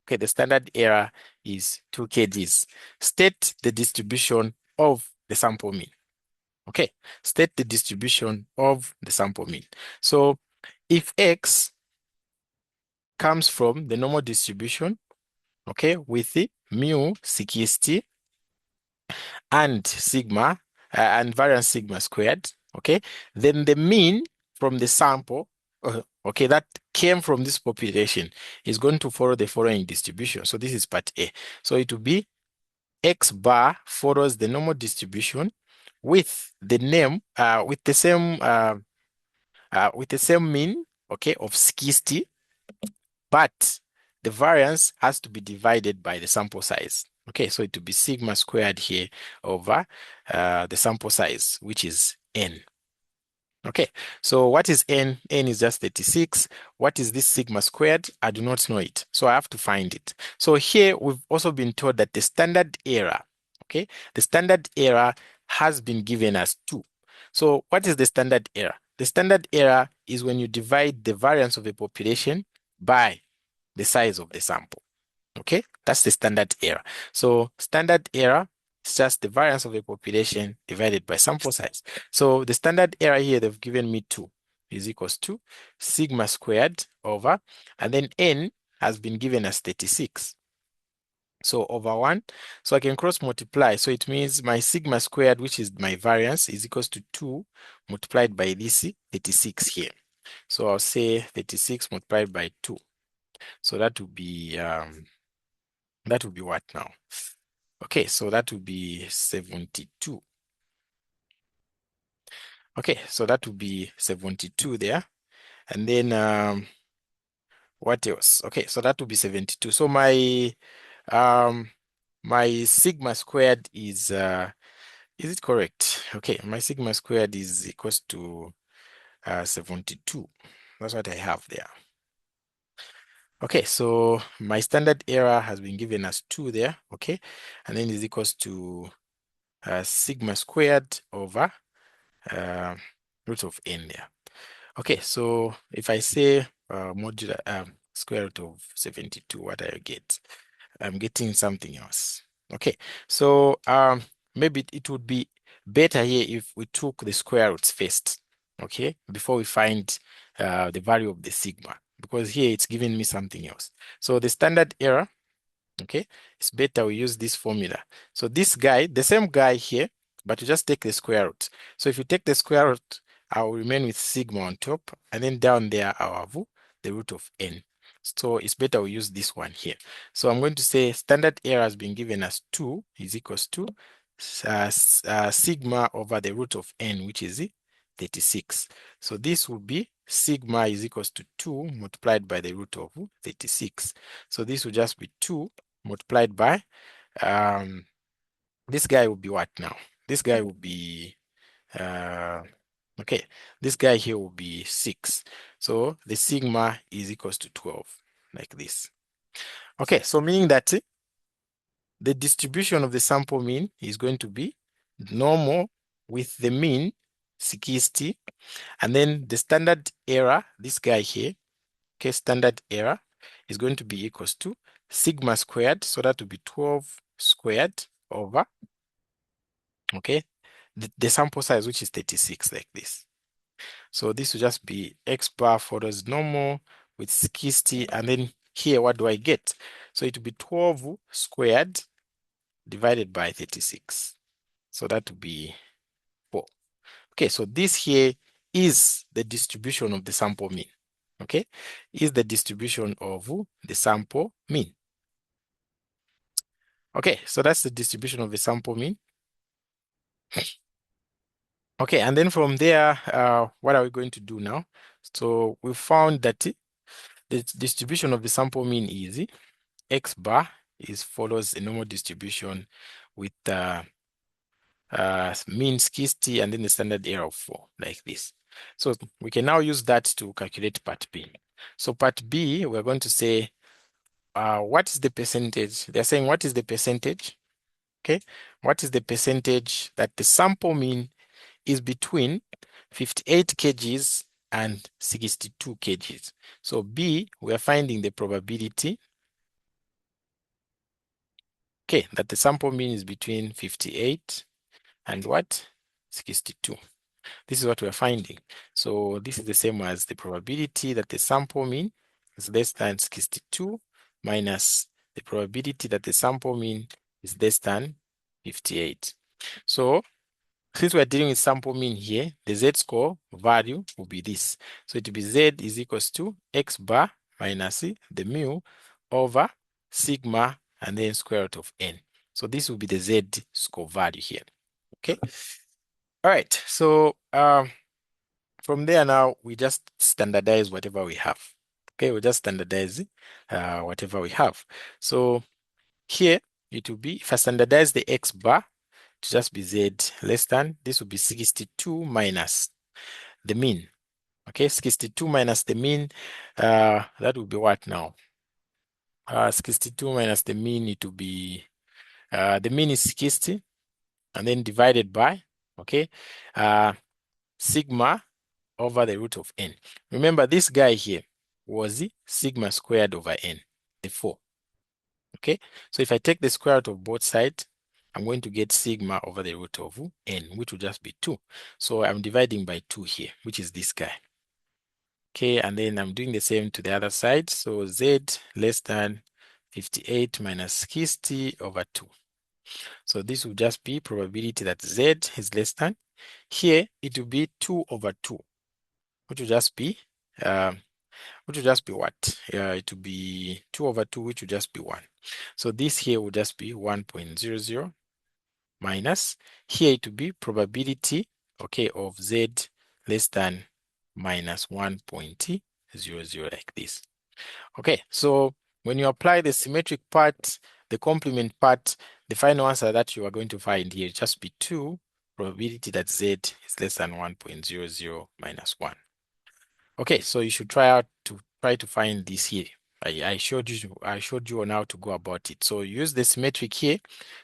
okay, the standard error is 2 kgs. State the distribution of the sample mean. Okay, state the distribution of the sample mean. So if X comes from the normal distribution, okay, with the mu 60 and sigma and variance sigma squared, okay, then the mean from the sample, okay, that came from this population is going to follow the following distribution. So this is part A. So it will be X bar follows the normal distribution with the name, with the same mean, okay, of 60, but the variance has to be divided by the sample size. Okay, so it will be sigma squared here over the sample size, which is n. Okay, so what is n? N is just 36. What is this sigma squared? I do not know it, so I have to find it. So here we've also been told that the standard error, okay, the standard error has been given as 2. So what is the standard error? The standard error is when you divide the variance of a population by the size of the sample. Okay, that's the standard error. So standard error is just the variance of a population divided by sample size. So the standard error here, they've given me 2 is equals to sigma squared over, and then n has been given as 36. So over 1. So I can cross multiply. So it means my sigma squared, which is my variance, is equals to 2 multiplied by this 36 here. So I'll say 36 multiplied by 2. So that would be what now? Okay, so that would be 72. Okay, so that would be 72 there. And then what else? Okay, so that would be 72. So my sigma squared is it correct? Okay, my sigma squared is equals to 72. That's what I have there. Okay, so my standard error has been given as 2 there, okay? And then is equals to sigma squared over root of n there. Okay, so if I say modular square root of 72, what do I get? I'm getting something else. Okay, so maybe it would be better here if we took the square roots first, okay, before we find the value of the sigma, because here it's giving me something else. So the standard error, okay, it's better we use this formula. So this guy, the same guy here, but you just take the square root. So if you take the square root, I will remain with sigma on top, and then down there I'll have the root of n. So it's better we use this one here. So I'm going to say standard error has been given as 2 is equals to sigma over the root of n, which is 36. So this will be sigma is equals to 2 multiplied by the root of 36. So this will just be 2 multiplied by, this guy will be what now? This guy will be, okay, this guy here will be 6. So the sigma is equals to 12, like this. Okay, so meaning that the distribution of the sample mean is going to be normal with the mean 60, and then the standard error, this guy here, okay, standard error is going to be equals to sigma squared, so that will be 12 squared over, okay, the sample size, which is 36, like this. So this will just be x bar follows normal with 60, and then here, what do I get? So it will be 12 squared divided by 36. So that will be 4. Okay, so this here is the distribution of the sample mean. Okay, is the distribution of the sample mean. Okay, so that's the distribution of the sample mean. Okay, and then from there, what are we going to do now? So we found that the distribution of the sample mean is x bar is follows a normal distribution with mean 60 and then the standard error of 4, like this. So we can now use that to calculate part B. So part B, we're going to say, what is the percentage? They're saying, what is the percentage? Okay, what is the percentage that the sample mean is between 58 kgs and 62 kgs? So B, we are finding the probability, okay, that the sample mean is between 58 and what? 62. This is what we are finding. So this is the same as the probability that the sample mean is less than 62 minus the probability that the sample mean is less than 58. So since we're dealing with sample mean here, the z-score value will be this. So it will be z is equals to x bar minus the mu over sigma and then square root of n. So this will be the z-score value here. Okay. All right. So from there now, we just standardize whatever we have. Okay, we just standardize whatever we have. So here it will be, if I standardize the x bar to just be z less than, this will be 62 minus the mean. Okay, 62 minus the mean, that will be what now? 62 minus the mean, it will be, the mean is 60, and then divided by, okay, sigma over the root of n. Remember, this guy here was the sigma squared over n, the 4. Okay, so if I take the square root of both sides, I'm going to get sigma over the root of n, which will just be 2. So I'm dividing by 2 here, which is this guy. Okay, and then I'm doing the same to the other side. So Z less than 58 minus 60 over 2. So this will just be probability that Z is less than. Here, it will be 2 over 2, which will just be um, what? It will be 2 over 2, which will just be 1. So this here will just be 1.00 minus, here it will be probability, okay, of Z less than minus 1.00 like this. Okay, so when you apply the symmetric part, the complement part, the final answer that you are going to find here just be 2, probability that Z is less than 1.00 minus 1. Okay, so you should try to find this here. I showed you on how to go about it. So use the symmetric here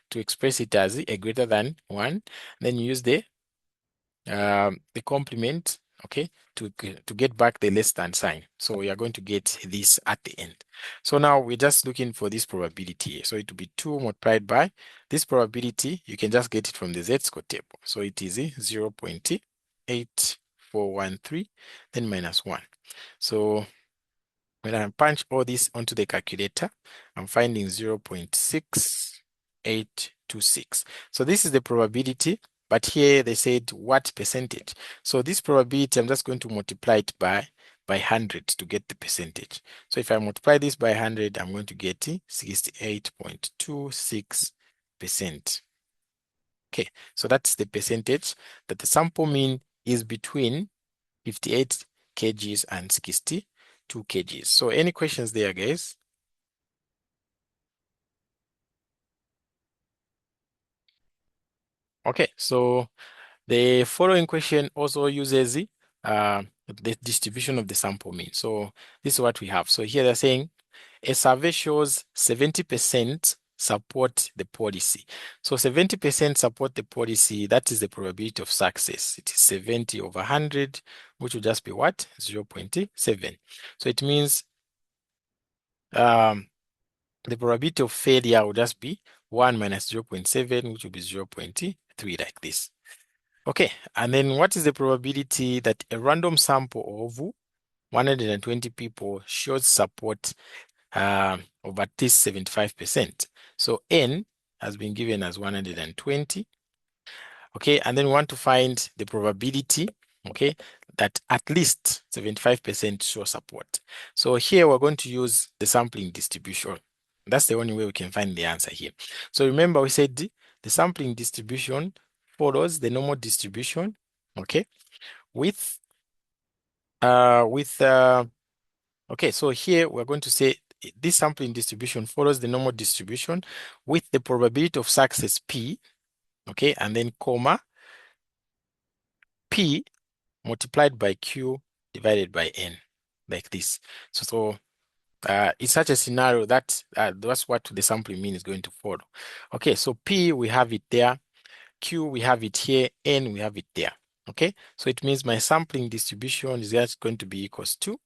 to express it as a greater than 1. Then you use the complement, okay, to get back the less than sign. So we are going to get this at the end. So now we're just looking for this probability here. So it will be 2 multiplied by this probability. You can just get it from the z-score table. So it is 0.8413, then minus 1. So when I punch all this onto the calculator, I'm finding 0.6826. So this is the probability, but here they said what percentage. So this probability, I'm just going to multiply it by 100 to get the percentage. So if I multiply this by 100, I'm going to get 68.26%. Okay, so that's the percentage that the sample mean is between 58 kgs and 62 kgs. So any questions there, guys? Okay, so the following question also uses the distribution of the sample mean. So this is what we have. So here they're saying a survey shows 70% support the policy. So 70% support the policy, that is the probability of success. It is 70 over 100, which will just be what? 0.7. So it means the probability of failure will just be 1 minus 0.7, which will be 0.3 like this. Okay, and then what is the probability that a random sample of 120 people shows support of at least 75%? So N has been given as 120. Okay, and then we want to find the probability, okay, that at least 75% show support. So here we're going to use the sampling distribution. That's the only way we can find the answer here. So remember we said the sampling distribution follows the normal distribution, okay, with okay, so here we're going to say this sampling distribution follows the normal distribution with the probability of success P, okay, and then comma P multiplied by Q divided by N, like this. So it's such a scenario that that's what the sampling mean is going to follow. Okay, so P, we have it there. Q, we have it here. N, we have it there. Okay, so it means my sampling distribution is just going to be equals to,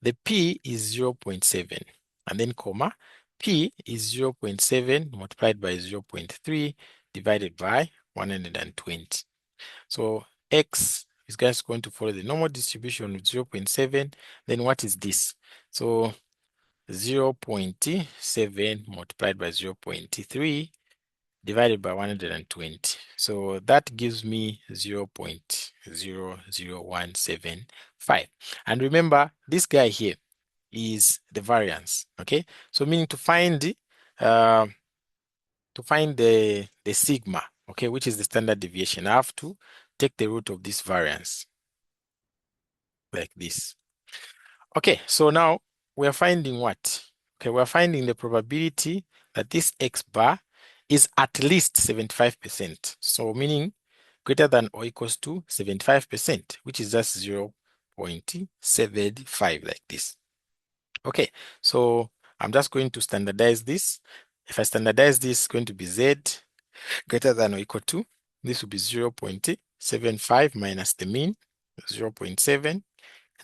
the P is 0.7, and then comma, P is 0.7 multiplied by 0.3 divided by 120. So X is just going to follow the normal distribution with 0.7. Then what is this? So 0.7 multiplied by 0.3 divided by 120. So that gives me 0.00175. And remember, this guy here is the variance, okay? So meaning to find the sigma, okay, which is the standard deviation, I have to take the root of this variance, like this. Okay, so now we are finding what? Okay, we are finding the probability that this X bar is at least 75%. So meaning greater than or equals to 75%, which is just 0.75 like this. Okay, so I'm just going to standardize this. If I standardize this, it's going to be Z greater than or equal to, this will be 0.75 minus the mean, 0.7,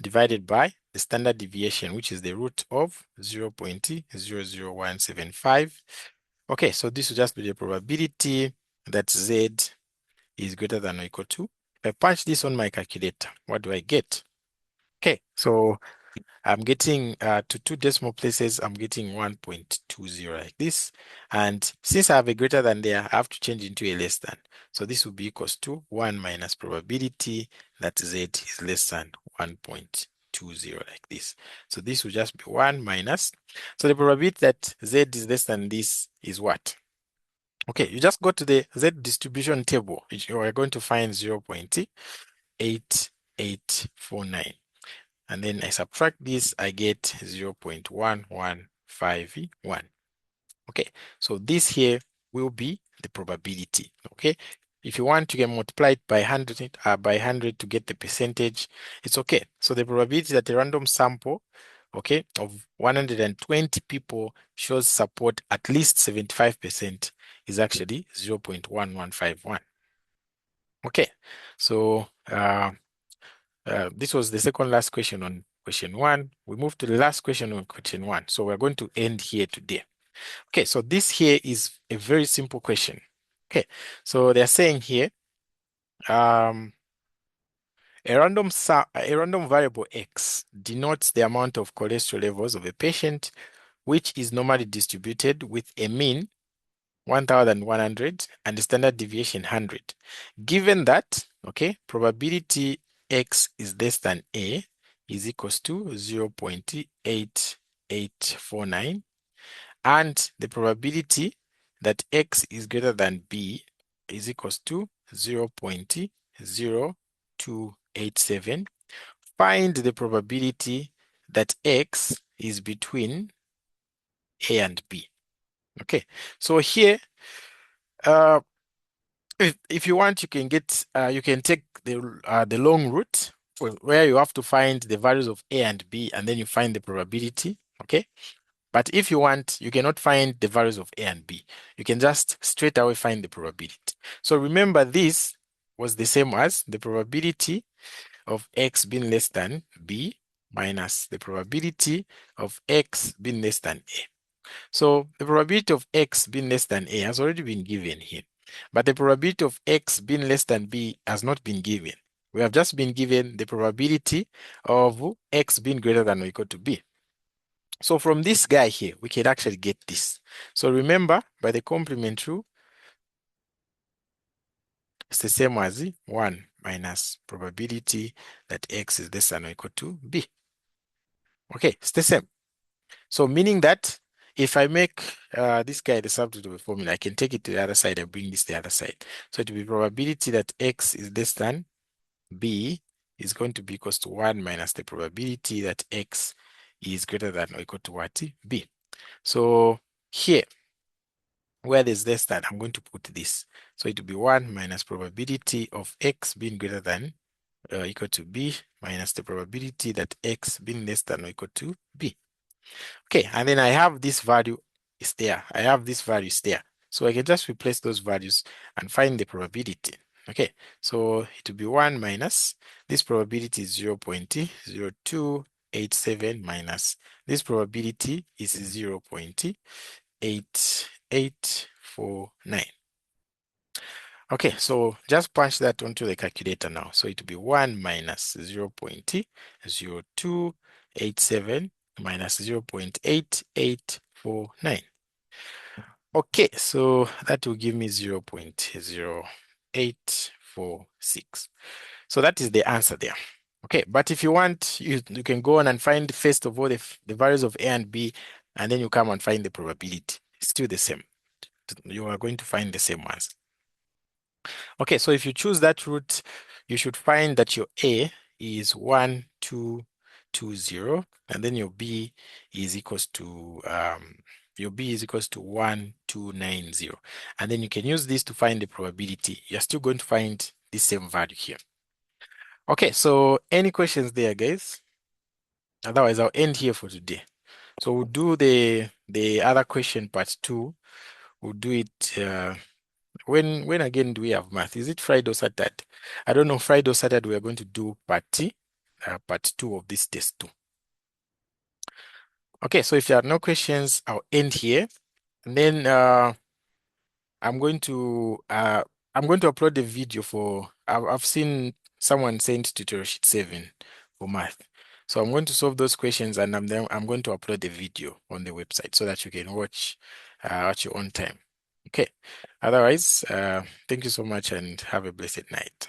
divided by the standard deviation, which is the root of 0.00175. Okay, so this will just be the probability that Z is greater than or equal to. If I punch this on my calculator, what do I get? Okay, so I'm getting to two decimal places, I'm getting 1.20 like this. And since I have a greater than there, I have to change into a less than. So this will be equals to 1 minus probability that Z is less than 1.20 like this. So this will just be 1 minus. So the probability that Z is less than this is what? Okay, you just go to the Z distribution table. You are going to find 0.8849. And then I subtract this, I get 0.1151. Okay, so this here will be the probability. Okay, if you want, you can multiply it by 100 to get the percentage. It's okay. So the probability that a random sample, okay, of 120 people shows support at least 75% is actually 0.1151. Okay, so this was the second last question on question one. We move to the last question on question one. So we're going to end here today. Okay, so this here is a very simple question. Okay, so they're saying here, um, a random variable X denotes the amount of cholesterol levels of a patient, which is normally distributed with a mean 1,100 and the standard deviation 100. Given that, okay, probability X is less than A is equals to 0.8849, and the probability that X is greater than B is equals to 0.0287. Find the probability that X is between A and B. Okay, so here, uh, if you want, you can you can take the long route where you have to find the values of A and B, and then you find the probability. Okay, but if you want, you cannot find the values of A and B. You can just straight away find the probability. So remember, this was the same as the probability of X being less than B minus the probability of X being less than A. So the probability of X being less than A has already been given here, but the probability of X being less than B has not been given. We have just been given the probability of X being greater than or equal to B. So from this guy here, we can actually get this. So remember, by the complement rule, it's the same as 1 minus probability that X is less than or equal to B. Okay, it's the same. So meaning that if I make this guy the substitute of a formula, I can take it to the other side and bring this to the other side. So it will be probability that X is less than B is going to be equals to 1 minus the probability that X is greater than or equal to what? B. So here, where there's less than, I'm going to put this. So it will be 1 minus probability of X being greater than or equal to B minus the probability that X being less than or equal to B. Okay, and then I have this value is there. I have this value is there. So I can just replace those values and find the probability. Okay, so it will be 1 minus, this probability is 0.0287 minus, this probability is 0.8849. Okay, so just punch that onto the calculator now. So it will be 1 minus 0.0287 minus 0.8849. Okay, so that will give me 0.0846. So that is the answer there. Okay, but if you want, you can go on and find first of all the values of A and B, and then you come and find the probability. It's still the same. You are going to find the same ones. Okay, so if you choose that route, you should find that your A is 1220, and then your B is equals to 1290. And then you can use this to find the probability. You're still going to find the same value here. Okay, so any questions there, guys? Otherwise, I'll end here for today. So we'll do the other question part 2. We'll do it when again do we have math? Is it Friday or Saturday? I don't know. Friday or Saturday, we are going to do part 2 of this test 2. Okay, so if there are no questions, I'll end here. And then I'm going to upload the video for I've seen someone send tutorial sheet 7 for math. So I'm going to solve those questions, and I'm going to upload the video on the website so that you can watch at your own time. Okay. Otherwise, thank you so much and have a blessed night.